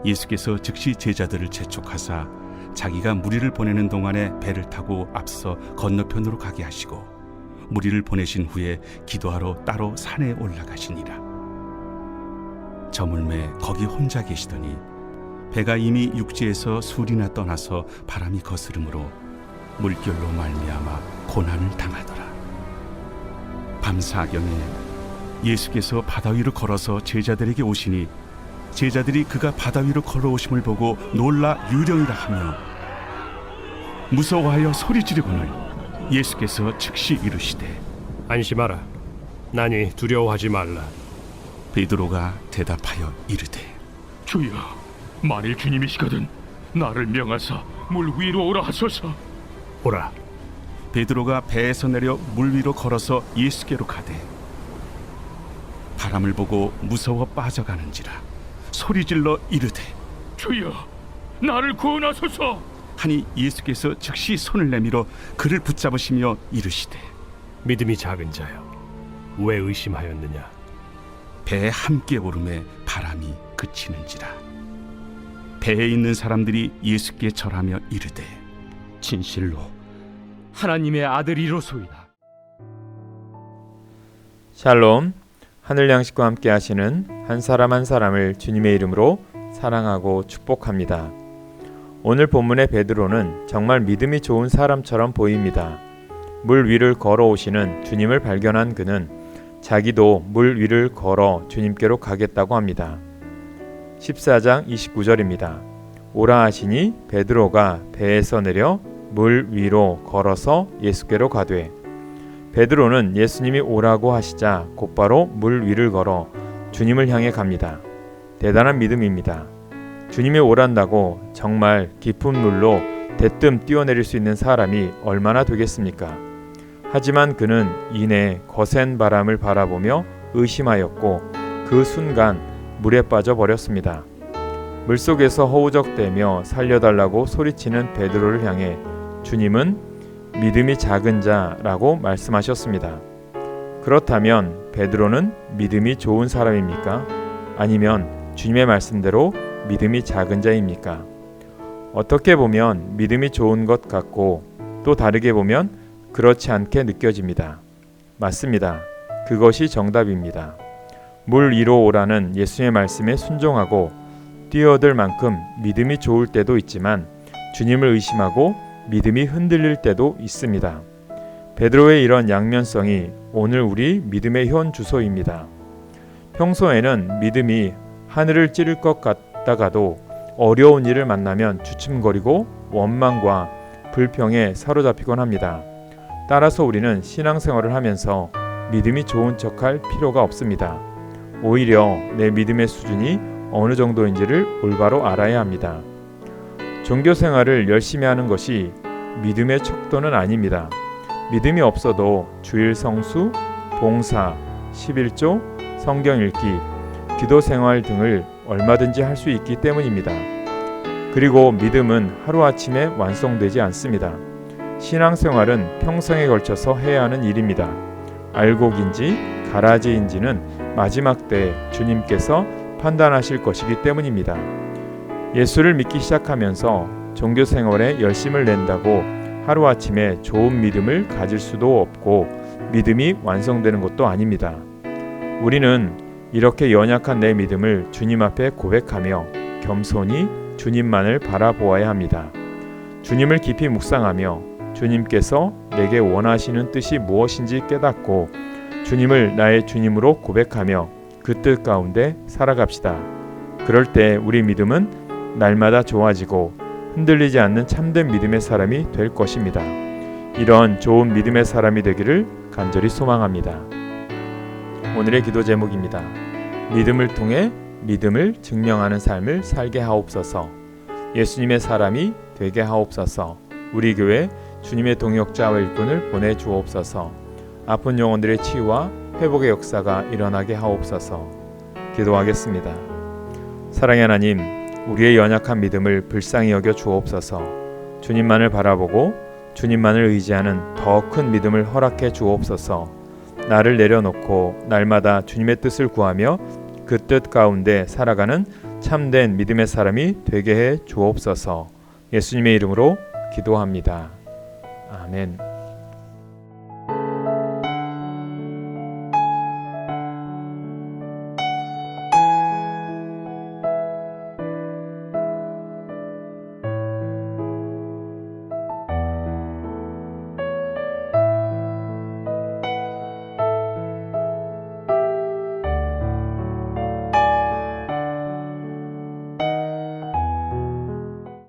예수께서 즉시 제자들을 재촉하사 자기가 무리를 보내는 동안에 배를 타고 앞서 건너편으로 가게 하시고 무리를 보내신 후에 기도하러 따로 산에 올라가시니라. 저물매 거기 혼자 계시더니 배가 이미 육지에서 술이나 떠나서 바람이 거스름으로 물결로 말미암아 고난을 당하더라. 밤사경에 예수께서 바다 위로 걸어서 제자들에게 오시니 제자들이 그가 바다 위로 걸어오심을 보고 놀라 유령이라 하며 무서워하여 소리 지르거늘 예수께서 즉시 이르시되 안심하라. 나니 두려워하지 말라. 베드로가 대답하여 이르되 주여, 만일 주님이시거든 나를 명하사 물 위로 오라 하소서. 오라. 베드로가 배에서 내려 물 위로 걸어서 예수께로 가되 바람을 보고 무서워 빠져가는지라 소리질러 이르되 주여, 나를 구원하소서. 하니 예수께서 즉시 손을 내밀어 그를 붙잡으시며 이르시되 믿음이 작은 자여, 왜 의심하였느냐? 배에 함께 오름에 바람이 그치는지라. 배에 있는 사람들이 예수께 절하며 이르되 진실로 하나님의 아들이로소이다. 샬롬, 하늘 양식과 함께 하시는 한 사람 한 사람을 주님의 이름으로 사랑하고 축복합니다. 오늘 본문의 베드로는 정말 믿음이 좋은 사람처럼 보입니다. 물 위를 걸어오시는 주님을 발견한 그는 자기도 물 위를 걸어 주님께로 가겠다고 합니다. 14장 29절입니다. 오라 하시니 베드로가 배에서 내려 물 위로 걸어서 예수께로 가되, 베드로는 예수님이 오라고 하시자 곧바로 물 위를 걸어 주님을 향해 갑니다. 대단한 믿음입니다. 주님이 오란다고 정말 깊은 물로 대뜸 뛰어내릴 수 있는 사람이 얼마나 되겠습니까? 하지만 그는 이내 거센 바람을 바라보며 의심하였고 그 순간 물에 빠져 버렸습니다. 물속에서 허우적대며 살려달라고 소리치는 베드로를 향해 주님은 믿음이 작은 자라고 말씀하셨습니다. 그렇다면 베드로는 믿음이 좋은 사람입니까? 아니면 주님의 말씀대로 믿음이 작은 자입니까? 어떻게 보면 믿음이 좋은 것 같고 또 다르게 보면 그렇지 않게 느껴집니다. 맞습니다. 그것이 정답입니다. 물 위로 오라는 예수의 말씀에 순종하고 뛰어들 만큼 믿음이 좋을 때도 있지만 주님을 의심하고 믿음이 흔들릴 때도 있습니다. 베드로의 이런 양면성이 오늘 우리 믿음의 현 주소입니다. 평소에는 믿음이 하늘을 찌를 것 같다가도 어려운 일을 만나면 주춤거리고 원망과 불평에 사로잡히곤 합니다. 따라서 우리는 신앙생활을 하면서 믿음이 좋은 척할 필요가 없습니다. 오히려 내 믿음의 수준이 어느 정도인지를 올바로 알아야 합니다. 종교생활을 열심히 하는 것이 믿음의 척도는 아닙니다. 믿음이 없어도 주일 성수, 봉사, 11조, 성경 읽기, 기도생활 등을 얼마든지 할 수 있기 때문입니다. 그리고 믿음은 하루아침에 완성되지 않습니다. 신앙생활은 평생에 걸쳐서 해야 하는 일입니다. 알곡인지 가라지인지는 마지막 때 주님께서 판단하실 것이기 때문입니다. 예수를 믿기 시작하면서 종교생활에 열심을 낸다고 하루아침에 좋은 믿음을 가질 수도 없고 믿음이 완성되는 것도 아닙니다. 우리는 이렇게 연약한 내 믿음을 주님 앞에 고백하며 겸손히 주님만을 바라보아야 합니다. 주님을 깊이 묵상하며 주님께서 내게 원하시는 뜻이 무엇인지 깨닫고 주님을 나의 주님으로 고백하며 그 뜻 가운데 살아갑시다. 그럴 때 우리 믿음은 날마다 좋아지고 흔들리지 않는 참된 믿음의 사람이 될 것입니다. 이런 좋은 믿음의 사람이 되기를 간절히 소망합니다. 오늘의 기도 제목입니다. 믿음을 통해 믿음을 증명하는 삶을 살게 하옵소서. 예수님의 사람이 되게 하옵소서. 우리 교회 주님의 동역자와 일꾼을 보내주옵소서. 아픈 영혼들의 치유와 회복의 역사가 일어나게 하옵소서. 기도하겠습니다. 사랑의 하나님, 우리의 연약한 믿음을 불쌍히 여겨 주옵소서. 주님만을 바라보고 주님만을 의지하는 더 큰 믿음을 허락해 주옵소서. 나를 내려놓고 날마다 주님의 뜻을 구하며 그 뜻 가운데 살아가는 참된 믿음의 사람이 되게 해 주옵소서. 예수님의 이름으로 기도합니다. 아멘.